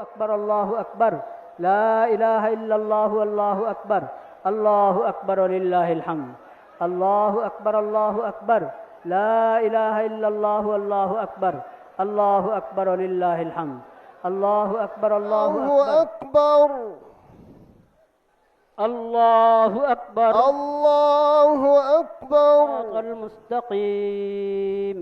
أكبر الله أكبر لا إله إلا الله والله أكبر الله أكبر ولله الحمد الله أكبر الله أكبر لا إله إلا الله والله أكبر الله أكبر ولله الحمد الله أكبر الله أكبر الله أكبر الله أكبر صراط المستقيم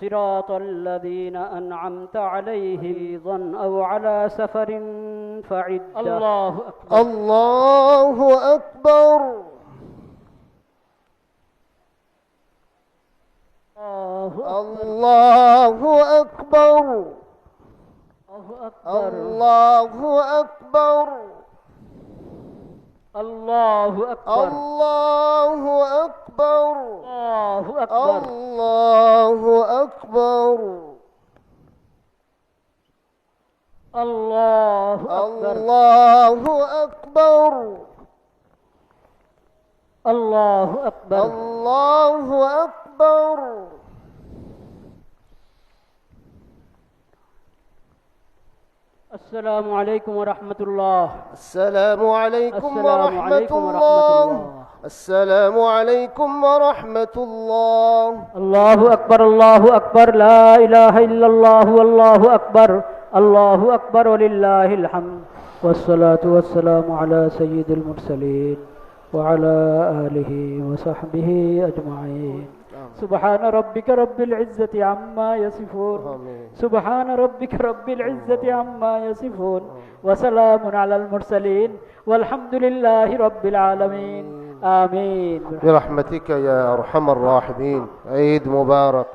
صراط الذين أنعمت عليهم ضن أو على سفر فعد الله أكبر الله أكبر الله أكبر الله أكبر الله أكبر الله أكبر الله أكبر الله أكبر الله أكبر الله أكبر الله أكبر الله أكبر السلام عليكم ورحمة الله السلام عليكم السلام ورحمة عليكم ورحمة الله الله. السلام عليكم ورحمة الله الله أكبر الله أكبر لا إله إلا الله والله أكبر الله أكبر ولله الحمد والصلاة والسلام على سيد المرسلين وعلى آله وصحبه أجمعين سبحان ربك رب العزة عما يصفون سبحان ربك رب العزة عما يصفون وسلام على المرسلين والحمد لله رب العالمين آمين برحمتك يا أرحم الراحمين. عيد مبارك.